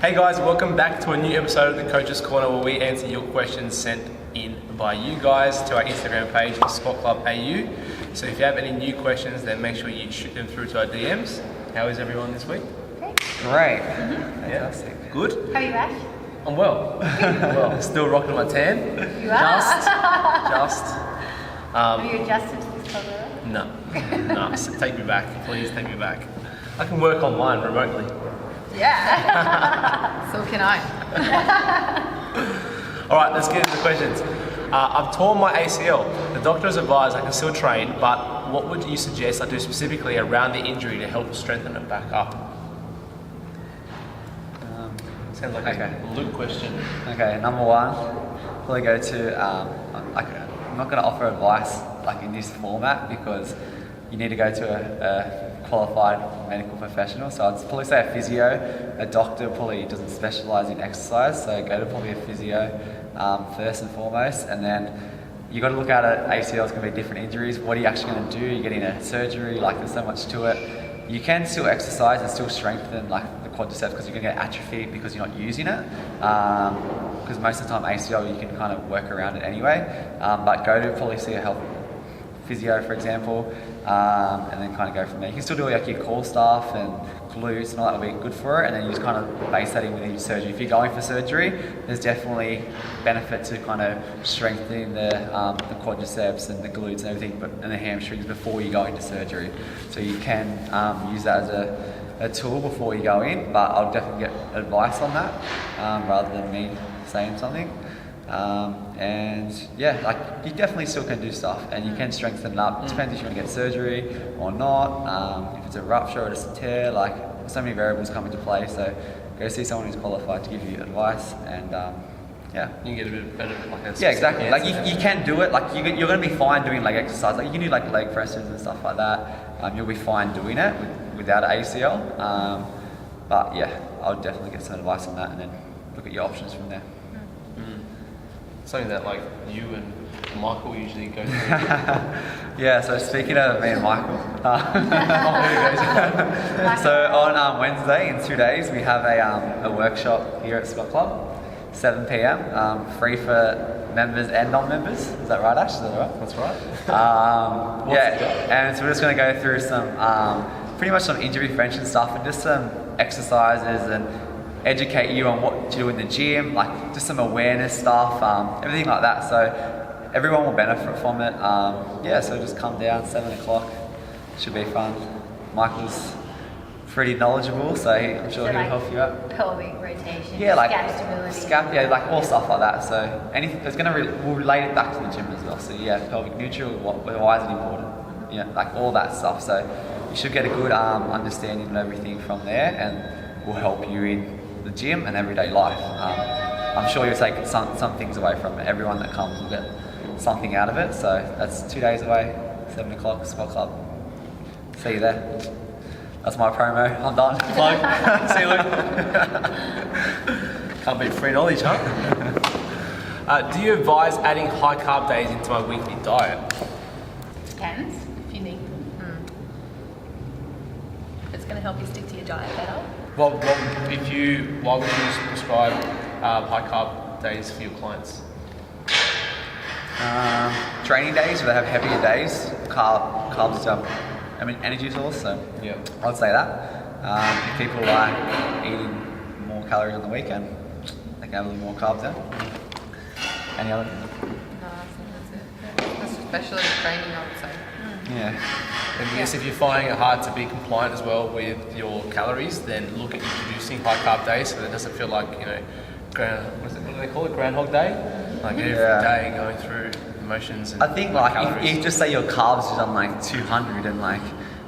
Hey guys, welcome back to a new episode of the Coach's Corner where we answer your questions sent in by you guys to our Instagram page, Sport Club AU. So if you have any new questions, then make sure you shoot them through to our DMs. How is everyone this week? Great. Fantastic. Yeah. Good? How are you, Ash? I'm well. Well, still rocking my tan. You are? Just. Have you adjusted to this color? No, so take me back. Please take me back. I can work on mine remotely. Yeah. So can I. All right, let's get into the questions. I've torn my ACL. The doctor has advised I can still train, but what would you suggest I do specifically around the injury to help strengthen it back up? Sounds like a Luke question. Okay, number one, probably go to, I'm not going to offer advice like in this format because you need to go to a qualified medical professional. So I'd probably say a physio. A doctor probably doesn't specialise in exercise, so go to probably a physio first and foremost. And then you got to look at it. ACL is going to be different injuries. What are you actually going to do? You're getting a surgery. Like there's so much to it. You can still exercise and still strengthen like the quadriceps because you're going to get atrophy because you're not using it. Because most of the time ACL you can kind of work around it anyway. But go to probably see a health physio, for example, and then kind of go from there. You can still do like your core stuff and glutes and all that will be good for it, and then you just kind of base that in within your surgery. If you're going for surgery, there's definitely benefit to kind of strengthening the quadriceps and the glutes and everything, and the hamstrings before you go into surgery. So you can use that as a tool before you go in, but I'll definitely get advice on that rather than me saying something. And yeah, like you definitely still can do stuff and you can strengthen it up. It depends if you want to get surgery or not, if it's a rupture or just a tear, like so many variables come into play. So go see someone who's qualified to give you advice and yeah. You can get a bit better, like a yeah, exactly. Like you can do it. Like you're going to be fine doing leg exercise. Like you can do like leg presses and stuff like that. You'll be fine doing it without an ACL. But yeah, I'll definitely get some advice on that and then look at your options from there. Something that like you and Michael usually go through. Yeah, so speaking of me and Michael, so on Wednesday in 2 days we have a workshop here at Sport Club, 7 p.m. Free for members and non-members. Is that right, Ash? Is that right? That's right. Yeah, and so we're just going to go through some pretty much some injury prevention stuff and just some exercises and educate you on what to do in the gym, like just some awareness stuff, everything like that. So everyone will benefit from it. Yeah, so just come down 7 o'clock. Should be fun. Michael's pretty knowledgeable, so I'm sure he'll help you out. Pelvic rotation, yeah, like stability. yeah, like all stuff like that. So anything it's gonna we'll relate it back to the gym as well. So yeah, pelvic neutral. Why is it important? Yeah, like all that stuff. So you should get a good understanding of everything from there, and will help you in the gym and everyday life. I'm sure you'll take some things away from it. Everyone that comes will get something out of it. So that's 2 days away, 7 o'clock, Sport Club. See you there. That's my promo. I'm done. Plug. See you, Luke. Can't beat free knowledge, huh? Do you advise adding high carb days into my weekly diet? Depends if you need. It's going to help you stick to your diet better. Well, why would you prescribe high carb days for your clients? Training days, where they have heavier days, carbs are energy source, so yeah. I'd say that. If people like eating more calories on the weekend, they can have a little more carbs in. Any other? No, I think that's it. Especially training, I would say. Yeah. And yes, if you're finding it hard to be compliant as well with your calories, then look at introducing high carb days so that it doesn't feel like, what do they call it? Groundhog Day? Like every day going through emotions and I think like calories. if just say your carbs is on like 200 and like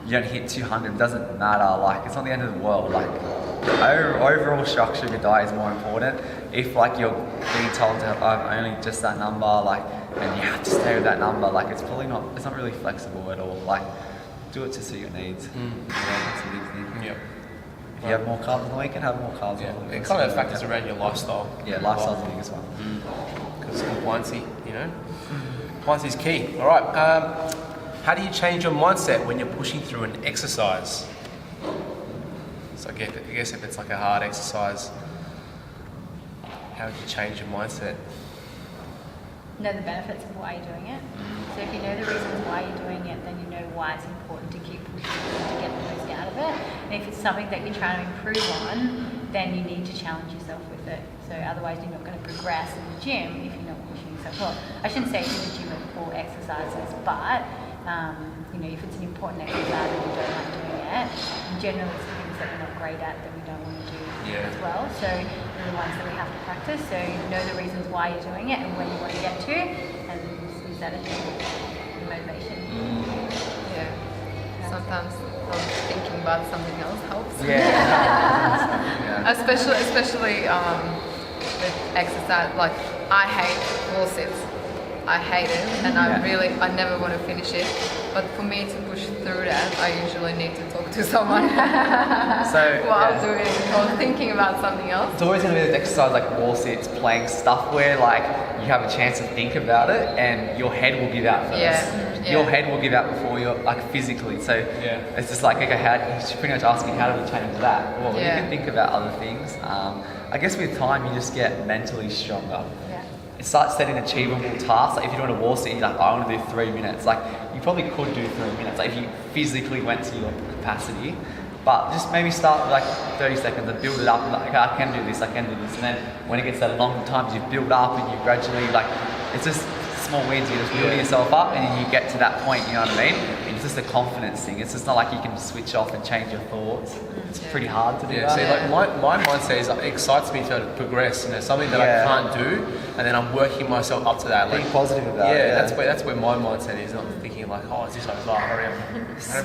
you don't hit 200, it doesn't matter. Like it's not the end of the world. Like the overall structure of your diet is more important. If like you're being told to have only just that number, like and you have to stay with that number, like it's not really flexible at all. Like do it to suit your needs. Yeah, that's a big thing. Yep. If you have more carbs on the weekend, have more carbs on the weekend. It kind of factors around your lifestyle. Yeah, lifestyle's the biggest one. Because compliancy, compliancy is key. All right. How do you change your mindset when you're pushing through an exercise? So I guess if it's like a hard exercise, How would you change your mindset? Know the benefits of why you're doing it. So if you know the reasons why you're doing it, then you know why it's important to keep pushing to get the most out of it. And if it's something that you're trying to improve on, then you need to challenge yourself with it. So otherwise you're not going to progress in the gym if you're not pushing yourself. Well, I shouldn't say in the gym for exercises, but if it's an important exercise and you don't like doing it, generally it's things that we're not great at that we don't want to do as well. So they're the ones that we have to practice. So know the reasons why you're doing it and where you want to get to, and use that as your motivation. Yeah. Sometimes thinking about something else helps. Yeah. Especially with exercise. Like I hate wall sits. I hate it, and I never want to finish it. But for me to push through that, I usually need to talk to someone while doing it or thinking about something else. It's always going to be an exercise like wall sits, plank, stuff where like you have a chance to think about it and your head will give out first. Yeah. Your head will give out before you're like physically. So it's just like, okay, you're pretty much asking how do we change that? Well, you can think about other things. I guess with time you just get mentally stronger. Start setting achievable tasks. Like if you're doing a wall sit, you're like, I want to do 3 minutes. Like you probably could do 3 minutes, like if you physically went to your capacity. But just maybe start with like 30 seconds and build it up and like, okay, I can do this. And then when it gets that long times, you build up and you gradually it's just small wins. You're just building yourself up and then you get to that point, you know what I mean? It's just a confidence thing. It's just not like you can switch off and change your thoughts. It's pretty hard to do that. See, like my mindset is, it excites me to progress. Something that I can't do, and then I'm working myself up to that. Being positive about it. That's where my mindset is. Not thinking like, oh, is this over? Hurry up.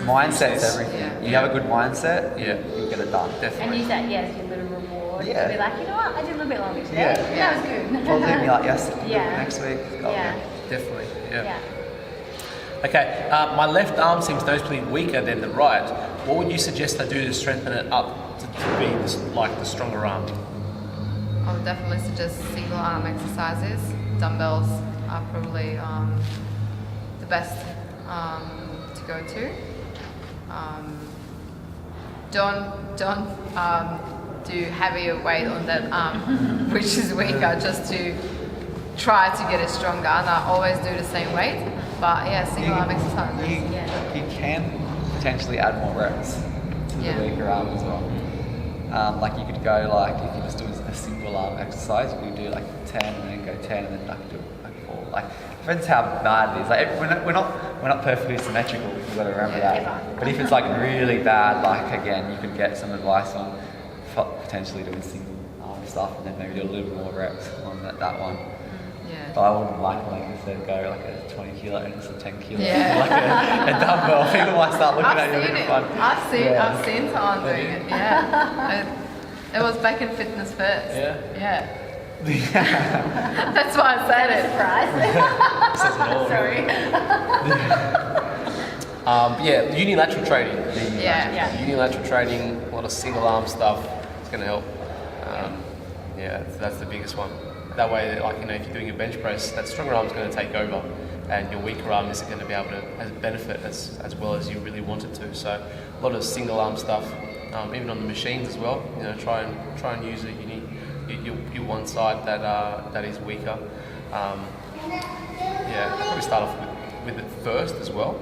Mindset's everything. You have a good mindset, you get it done. Definitely. And use that as your little reward. Yeah. To be like, you know what, I did a little bit longer today. That was good. Positive, be like, yes, next week. Definitely. Okay, my left arm seems noticeably weaker than the right. What would you suggest I do to strengthen it up to be the stronger arm? I would definitely suggest single arm exercises. Dumbbells are probably the best to go to. Don't do heavier weight on that arm, which is weaker, just to try to get it stronger. And I always do the same weight. But single arm exercises. You can potentially add more reps to the weaker arm as well. Like you could go if you're just doing a single arm exercise, you could do 10 and then go 10 and then do 4. Depends how bad it is. We're not perfectly symmetrical. You've got to remember that. But if it's really bad, again, you could get some advice on potentially doing single arm stuff and then maybe do a little more reps on that one. But I wouldn't like I said, go a 20 kilo and it's a 10 kilo. A dumbbell. People might start looking at you a bit fun. I've seen someone doing it, It was back in Fitness First. That's why I said it. Surprise. Unilateral training. Unilateral training, a lot of single arm stuff. It's going to help. That's the biggest one. That way, if you're doing a bench press, that stronger arm is going to take over, and your weaker arm isn't going to be able to benefit as well as you really want it to. So, a lot of single arm stuff, even on the machines as well. Try and use it. You need your one side that is weaker. Probably start off with it first as well.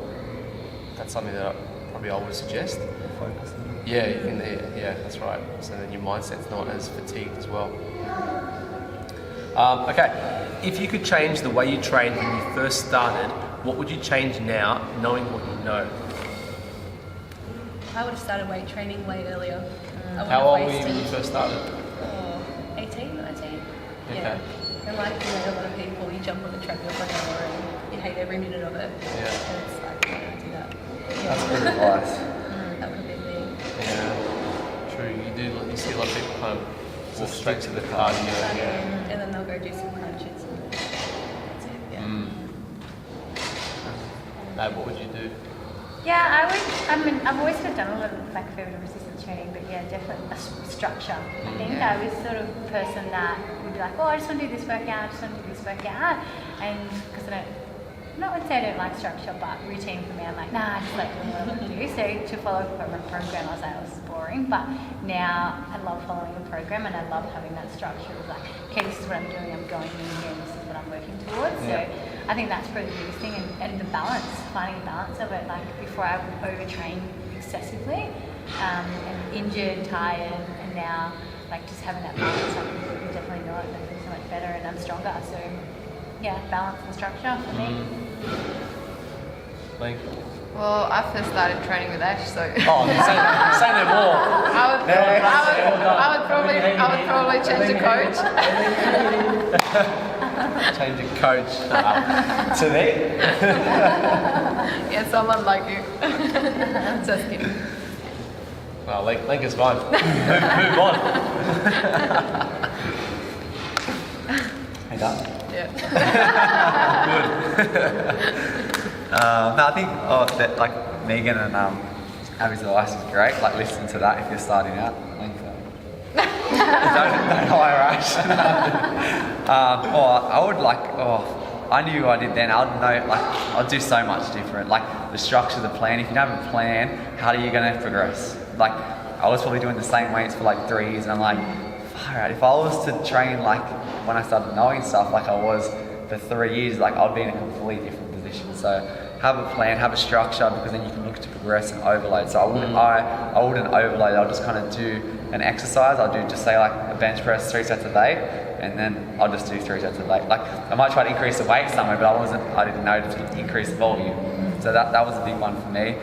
That's something that I would suggest. Focus. That's right. So then your mindset's not as fatigued as well. If you could change the way you trained when you first started, what would you change now, knowing what you know? I would have started weight training way earlier. How old were you when you first started? 18, 19. Okay. Yeah. And a lot of people, you jump on the treadmill for an hour and you hate every minute of it. Yeah. And it's like, why don't I do that? That's good advice. That would have been me. Yeah. True. You see a lot of people kind of walk straight to the cardio. And then they'll go do some crunches and that's it. Yeah. What would you do? I've always sort of done a lot of feminine resistance training, but definitely a structure. I think I was sort of the person that would be like, I just want to do this workout, and because I don't not would say I don't like structure, but routine for me, I'm like, nah, I just like doing what I want to do. So to follow a program, I was like, it was boring. But now I love following a program, and I love having that structure of like, okay, this is what I'm doing, I'm going in here, and this is what I'm working towards. So I think that's probably the biggest thing, and the balance, finding a balance of it. Like before I would overtrain excessively, and injured, tired, and now like just having that balance, I'm definitely not. I feel so much better, and I'm stronger. So yeah, balance and structure for me. Link. Well, I first started training with Ash, so Oh, say no more. I would probably change the coach. Change the coach To me? Yeah, someone like you. Just kidding. Well, Link is fine. Move on. Hey, done? Yeah. No, I think like Megan and Abby's advice is great. Like listen to that if you're starting out. Don't hire Ash. Or I would I knew I did then. I'd do so much different. Like the structure, the plan. If you don't have a plan, how are you going to progress? Like I was probably doing the same weights for like 3 years, and I'm like, far out. If I was to train like when I started knowing stuff like I was for 3 years, like I'd be in a completely different position. So have a plan, have a structure, because then you can look to progress and overload. So I wouldn't overload. I'll just kind of do an exercise. I'll do just say like a bench press 3 sets a day, and then I'll just do 3 sets a day. Like I might try to increase the weight somewhere, but I didn't know to increase the volume. So that was a big one for me.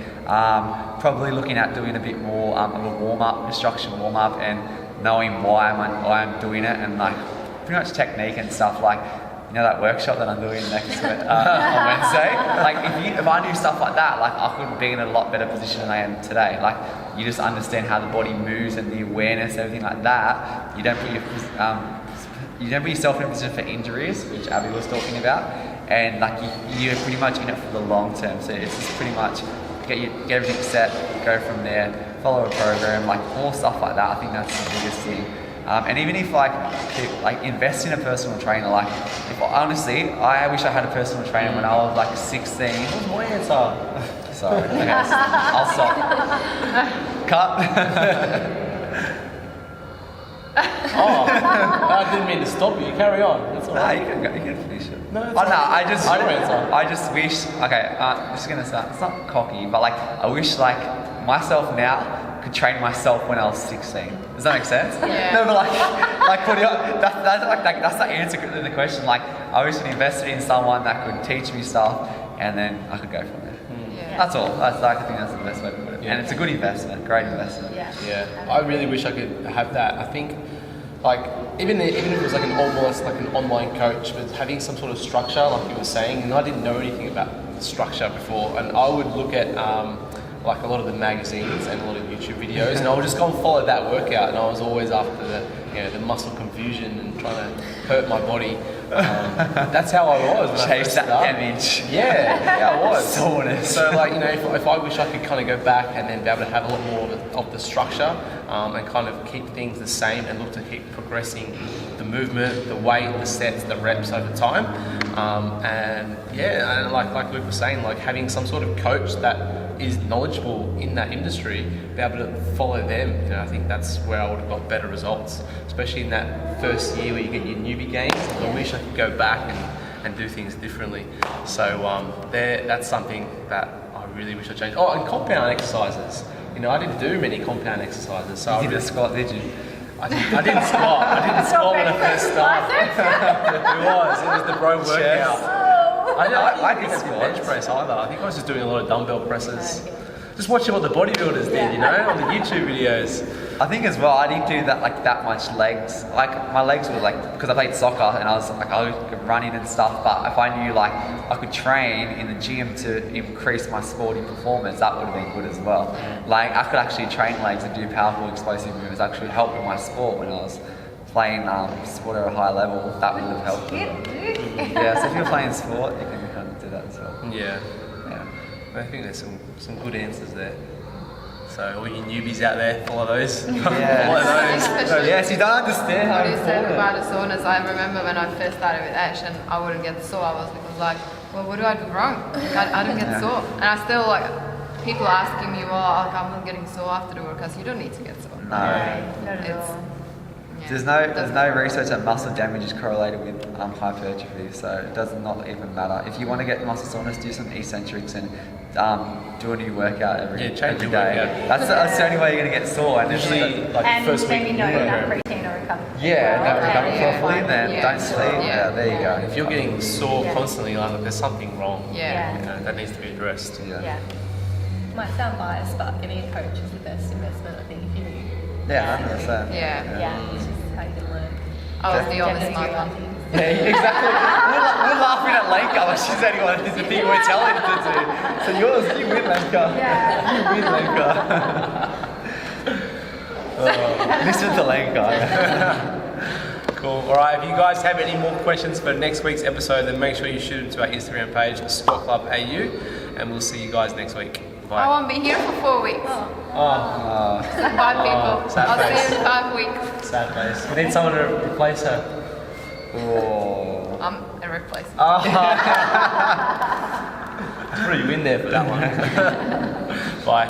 Probably looking at doing a bit more of a warm-up, a structured warm-up, and knowing why I'm doing it, and like pretty much technique and stuff. Like you know that workshop that I'm doing next to it on Wednesday. Like if I knew stuff like that, like I could be in a lot better position than I am today. Like you just understand how the body moves and the awareness, everything like that. You don't put yourself in a position for injuries, which Abby was talking about, and like you're pretty much in it for the long term. So it's just pretty much get everything set, go from there, follow a program, like more stuff like that. I think that's the biggest thing. And even if like invest in a personal trainer, like honestly, I wish I had a personal trainer when I was like 16. What's my answer? Sorry, okay, I'll stop. Cut. Oh, I didn't mean to stop you. Carry on. That's all Nah, right. you can finish it. No, it's no, fine. I just wish. Okay, this is gonna sound. It's not cocky, but like I wish like myself now could train myself when I was 16. Does that make sense? Yeah. No, but like putting up, that's the answer to the question. Like I wish I invested in someone that could teach me stuff, and then I could go from there. Yeah. That's all. I think that's the best way to put it. Yeah. And it's a good investment, great investment. Yeah, I really wish I could have that. I think, like, even if it was like almost like an online coach, but having some sort of structure, like you were saying, and I didn't know anything about structure before, and I would look at like a lot of the magazines and a lot of YouTube videos, and I would just go and follow that workout, and I was always after the muscle confusion and trying to hurt my body. That's how I was when I Chase first that started. image. Yeah, I was. Soreness. So like, if I wish I could kind of go back and then be able to have a lot more of the structure and kind of keep things the same and look to keep progressing the movement, the weight, the sets, the reps over time. And like Luke was saying, like having some sort of coach that is knowledgeable in that industry, be able to follow them. I think that's where I would have got better results, especially in that first year where you get your newbie gains. I wish I could go back and do things differently. So that's something that I really wish I changed. Oh, and compound exercises. I didn't do many compound exercises. So You did a squat, did you? I didn't squat. I didn't squat when I first started. It was the bro workout. I didn't do bench press either. I think I was just doing a lot of dumbbell presses. Just watching what the bodybuilders did, on the YouTube videos. I think as well, I didn't do that much legs. Like my legs were because I played soccer and I was running and stuff. But if I knew I could train in the gym to increase my sporting performance, that would have been good as well. Like I could actually train legs and do powerful explosive movements. Actually help with my sport when I was playing sport at a high level. That would have helped. Yeah, so if you're playing sport, you can kind of do that as well. Yeah. I think there's some good answers there. So all you newbies out there, follow those. Yeah. Follow those. Especially Yes, you don't understand how what you said important. about the soreness. I remember when I first started with Ash and I wouldn't get sore. I was because well, what do I do wrong? Like, I don't get sore. And I still like, people asking me, well, like, I'm not getting sore after the workouts. You don't need to get sore. No. Not at It's, all. yeah, There's no research that muscle damage is correlated with hypertrophy, so it does not even matter. If you want to get muscle soreness, do some eccentrics and do a new workout every Yeah, change every your day. workout. That's the only way you're gonna get sore. And Usually, like And first week maybe not enough program. protein or recover. yeah, well, no, recover and- properly, then Yeah. don't sleep. Yeah. Yeah, there you go. If you're getting sore Yeah. constantly, like there's something wrong. yeah. You know, that needs to be addressed. Yeah. Might sound biased, but getting a coach is the best investment, I think, if you need. Yeah, 100%. Yeah. Yeah. It's just how you can learn. I was the only Definitely smart do one. Yeah, exactly. We're laughing at Lenka, but she's the only one who did the thing we're telling her to do. So you win, Lenka. Yeah. You win, Lenka. Listen to Lenka. Cool. All right. If you guys have any more questions for next week's episode, then make sure you shoot them to our Instagram page, Squat Club AU, and we'll see you guys next week. Bye. I won't be here for 4 weeks. Oh, Bye, people. sad I'll see face. you in 5 weeks. sad face. We need someone to replace her. Oh. I'm a replacement. Threw you in there for that one. Bye.